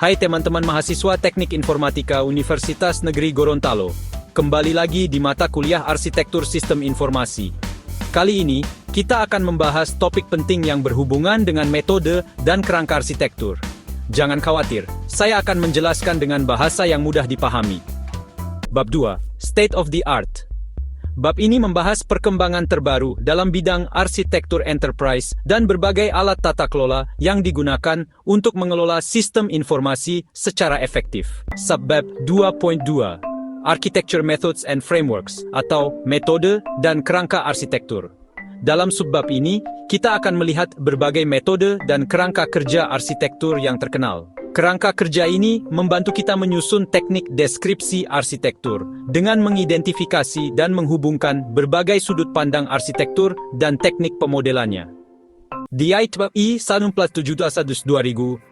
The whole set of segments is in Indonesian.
Hai teman-teman mahasiswa Teknik Informatika Universitas Negeri Gorontalo. Kembali lagi di mata kuliah Arsitektur Sistem Informasi. Kali ini, kita akan membahas topik penting yang berhubungan dengan metode dan kerangka arsitektur. Jangan khawatir, saya akan menjelaskan dengan bahasa yang mudah dipahami. Bab 2, State of the Art. Bab ini membahas perkembangan terbaru dalam bidang arsitektur enterprise dan berbagai alat tata kelola yang digunakan untuk mengelola sistem informasi secara efektif. Subbab 2.2, Architecture Methods and Frameworks atau metode dan kerangka arsitektur. Dalam subbab ini, kita akan melihat berbagai metode dan kerangka kerja arsitektur yang terkenal. Kerangka kerja ini membantu kita menyusun teknik deskripsi arsitektur dengan mengidentifikasi dan menghubungkan berbagai sudut pandang arsitektur dan teknik pemodelannya. Di IEEE 14720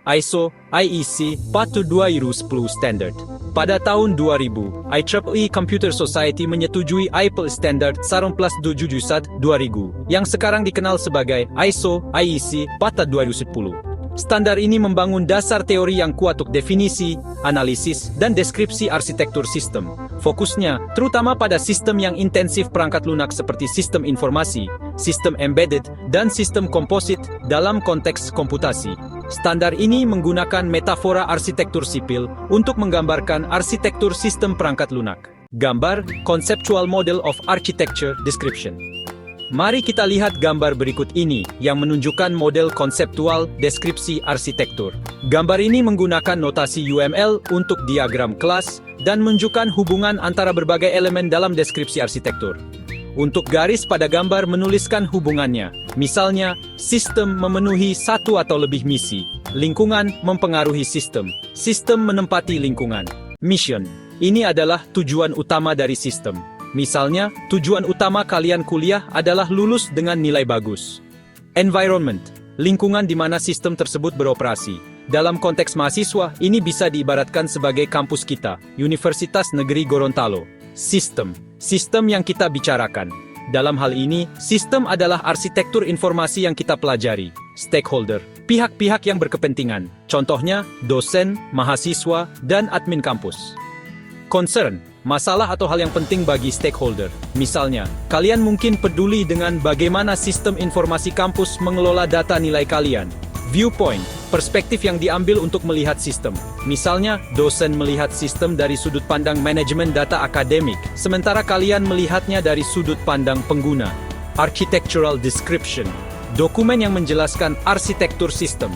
ISO IEC 42210 Standard. Pada tahun 2000, IEEE Computer Society menyetujui IEEE Standard 14771 2000 yang sekarang dikenal sebagai ISO IEC 42210. Standar ini membangun dasar teori yang kuat untuk definisi, analisis, dan deskripsi arsitektur sistem. Fokusnya terutama pada sistem yang intensif perangkat lunak seperti sistem informasi, sistem embedded, dan sistem komposit dalam konteks komputasi. Standar ini menggunakan metafora arsitektur sipil untuk menggambarkan arsitektur sistem perangkat lunak. Gambar Conceptual Model of Architecture Description. Mari kita lihat gambar berikut ini yang menunjukkan model konseptual deskripsi arsitektur. Gambar ini menggunakan notasi UML untuk diagram kelas dan menunjukkan hubungan antara berbagai elemen dalam deskripsi arsitektur. Untuk garis pada gambar menuliskan hubungannya. Misalnya, sistem memenuhi satu atau lebih misi. Lingkungan mempengaruhi sistem. Sistem menempati lingkungan. Mission. Ini adalah tujuan utama dari sistem. Misalnya, tujuan utama kalian kuliah adalah lulus dengan nilai bagus. Environment, lingkungan di mana sistem tersebut beroperasi. Dalam konteks mahasiswa, ini bisa diibaratkan sebagai kampus kita, Universitas Negeri Gorontalo. Sistem yang kita bicarakan. Dalam hal ini, sistem adalah arsitektur informasi yang kita pelajari. Stakeholder, pihak-pihak yang berkepentingan. Contohnya, dosen, mahasiswa, dan admin kampus. Concern, masalah atau hal yang penting bagi stakeholder. Misalnya, kalian mungkin peduli dengan bagaimana sistem informasi kampus mengelola data nilai kalian. Viewpoint, perspektif yang diambil untuk melihat sistem. Misalnya, dosen melihat sistem dari sudut pandang manajemen data akademik, sementara kalian melihatnya dari sudut pandang pengguna. Architectural description, dokumen yang menjelaskan arsitektur sistem.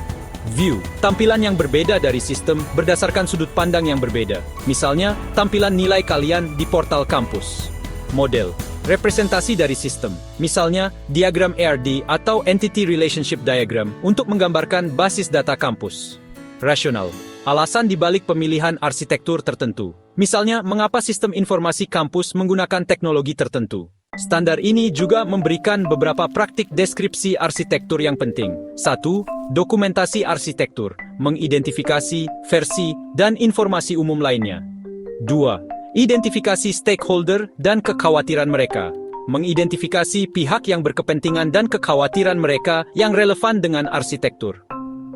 View, tampilan yang berbeda dari sistem berdasarkan sudut pandang yang berbeda. Misalnya, tampilan nilai kalian di portal kampus. Model, representasi dari sistem. Misalnya, diagram ERD atau Entity Relationship Diagram untuk menggambarkan basis data kampus. Rasional, alasan dibalik pemilihan arsitektur tertentu. Misalnya, mengapa sistem informasi kampus menggunakan teknologi tertentu. Standar ini juga memberikan beberapa praktik deskripsi arsitektur yang penting. 1. Dokumentasi arsitektur, mengidentifikasi, versi, dan informasi umum lainnya. 2. Identifikasi stakeholder dan kekhawatiran mereka, mengidentifikasi pihak yang berkepentingan dan kekhawatiran mereka yang relevan dengan arsitektur.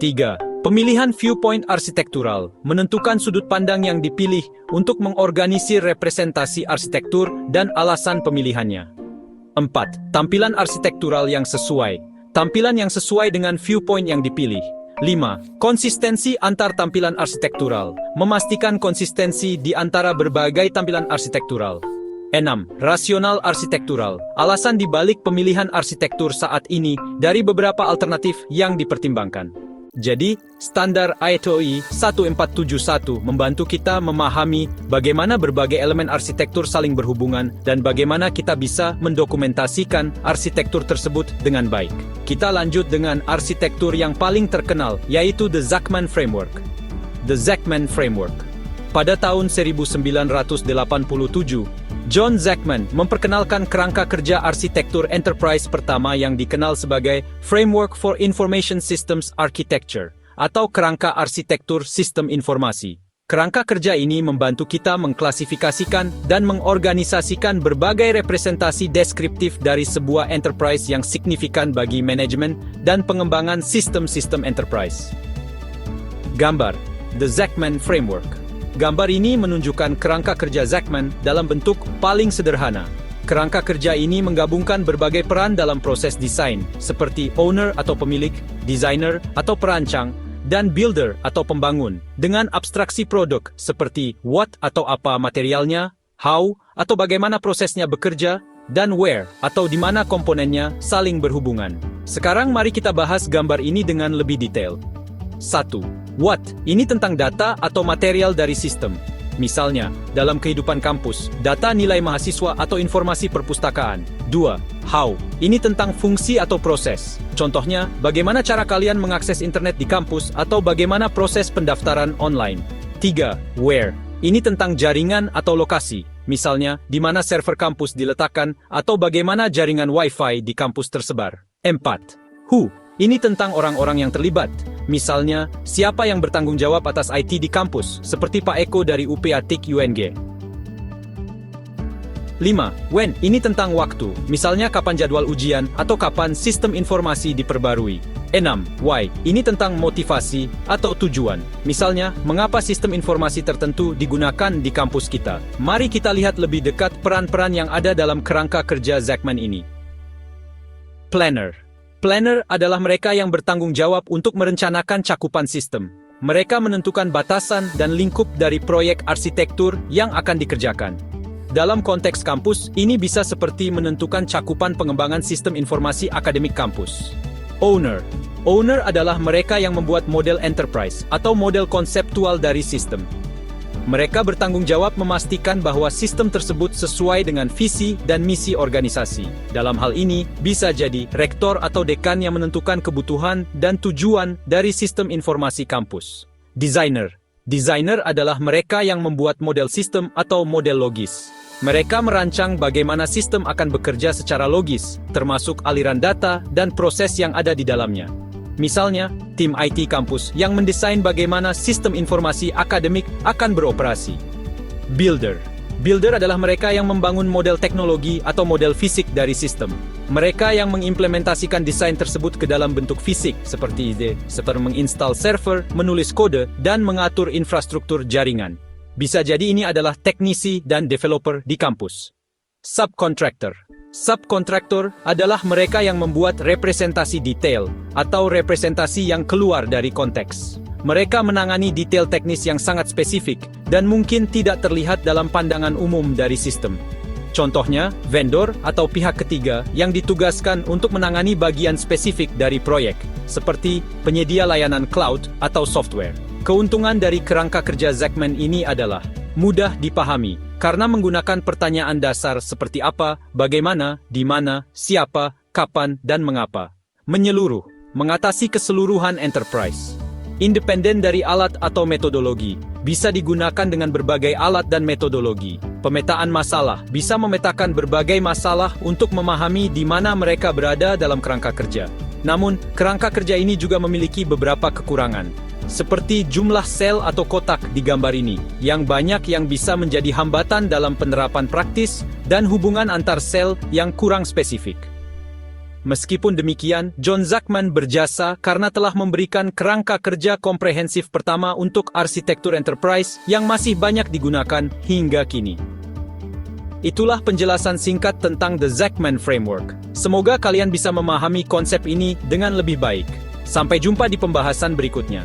3. Pemilihan viewpoint arsitektural, menentukan sudut pandang yang dipilih untuk mengorganisir representasi arsitektur dan alasan pemilihannya. 4. Tampilan arsitektural yang sesuai, tampilan yang sesuai dengan viewpoint yang dipilih. 5. Konsistensi antar tampilan arsitektural, memastikan konsistensi di antara berbagai tampilan arsitektural. 6. Rasional arsitektural, alasan dibalik pemilihan arsitektur saat ini dari beberapa alternatif yang dipertimbangkan. Jadi, standar IEEE 1471 membantu kita memahami bagaimana berbagai elemen arsitektur saling berhubungan dan bagaimana kita bisa mendokumentasikan arsitektur tersebut dengan baik. Kita lanjut dengan arsitektur yang paling terkenal, yaitu The Zachman Framework. The Zachman Framework. Pada tahun 1987, John Zachman memperkenalkan kerangka kerja arsitektur enterprise pertama yang dikenal sebagai Framework for Information Systems Architecture, atau kerangka arsitektur sistem informasi. Kerangka kerja ini membantu kita mengklasifikasikan dan mengorganisasikan berbagai representasi deskriptif dari sebuah enterprise yang signifikan bagi manajemen dan pengembangan sistem-sistem enterprise. Gambar The Zachman Framework. Gambar ini menunjukkan kerangka kerja Zachman dalam bentuk paling sederhana. Kerangka kerja ini menggabungkan berbagai peran dalam proses desain, seperti owner atau pemilik, designer atau perancang, dan builder atau pembangun, dengan abstraksi produk seperti what atau apa materialnya, how atau bagaimana prosesnya bekerja, dan where atau di mana komponennya saling berhubungan. Sekarang mari kita bahas gambar ini dengan lebih detail. 1. What? Ini tentang data atau material dari sistem. Misalnya, dalam kehidupan kampus, data nilai mahasiswa atau informasi perpustakaan. 2. How? Ini tentang fungsi atau proses. Contohnya, bagaimana cara kalian mengakses internet di kampus atau bagaimana proses pendaftaran online. 3. Where? Ini tentang jaringan atau lokasi. Misalnya, di mana server kampus diletakkan atau bagaimana jaringan Wi-Fi di kampus tersebar. 4. Who? Ini tentang orang-orang yang terlibat. Misalnya, siapa yang bertanggung jawab atas IT di kampus, seperti Pak Eko dari UPATIK UNG. 5. When? Ini tentang waktu. Misalnya kapan jadwal ujian atau kapan sistem informasi diperbarui. 6. Why? Ini tentang motivasi atau tujuan. Misalnya, mengapa sistem informasi tertentu digunakan di kampus kita. Mari kita lihat lebih dekat peran-peran yang ada dalam kerangka kerja Zachman ini. Planner. Planner adalah mereka yang bertanggung jawab untuk merencanakan cakupan sistem. Mereka menentukan batasan dan lingkup dari proyek arsitektur yang akan dikerjakan. Dalam konteks kampus, ini bisa seperti menentukan cakupan pengembangan sistem informasi akademik kampus. Owner. Owner adalah mereka yang membuat model enterprise atau model konseptual dari sistem. Mereka bertanggung jawab memastikan bahwa sistem tersebut sesuai dengan visi dan misi organisasi. Dalam hal ini, bisa jadi rektor atau dekan yang menentukan kebutuhan dan tujuan dari sistem informasi kampus. Designer. Designer adalah mereka yang membuat model sistem atau model logis. Mereka merancang bagaimana sistem akan bekerja secara logis, termasuk aliran data dan proses yang ada di dalamnya. Misalnya, tim IT kampus yang mendesain bagaimana sistem informasi akademik akan beroperasi. Builder. Builder adalah mereka yang membangun model teknologi atau model fisik dari sistem. Mereka yang mengimplementasikan desain tersebut ke dalam bentuk fisik, seperti menginstal server, menulis kode, dan mengatur infrastruktur jaringan. Bisa jadi ini adalah teknisi dan developer di kampus. Subcontractor. Subkontraktor adalah mereka yang membuat representasi detail atau representasi yang keluar dari konteks. Mereka menangani detail teknis yang sangat spesifik dan mungkin tidak terlihat dalam pandangan umum dari sistem. Contohnya, vendor atau pihak ketiga yang ditugaskan untuk menangani bagian spesifik dari proyek, seperti penyedia layanan cloud atau software. Keuntungan dari kerangka kerja Zachman ini adalah mudah dipahami, karena menggunakan pertanyaan dasar seperti apa, bagaimana, di mana, siapa, kapan, dan mengapa. Menyeluruh, mengatasi keseluruhan enterprise. Independen dari alat atau metodologi, bisa digunakan dengan berbagai alat dan metodologi. Pemetaan masalah, bisa memetakan berbagai masalah untuk memahami di mana mereka berada dalam kerangka kerja. Namun, kerangka kerja ini juga memiliki beberapa kekurangan. Seperti jumlah sel atau kotak di gambar ini, yang banyak yang bisa menjadi hambatan dalam penerapan praktis dan hubungan antar sel yang kurang spesifik. Meskipun demikian, John Zachman berjasa karena telah memberikan kerangka kerja komprehensif pertama untuk arsitektur enterprise yang masih banyak digunakan hingga kini. Itulah penjelasan singkat tentang The Zachman Framework. Semoga kalian bisa memahami konsep ini dengan lebih baik. Sampai jumpa di pembahasan berikutnya.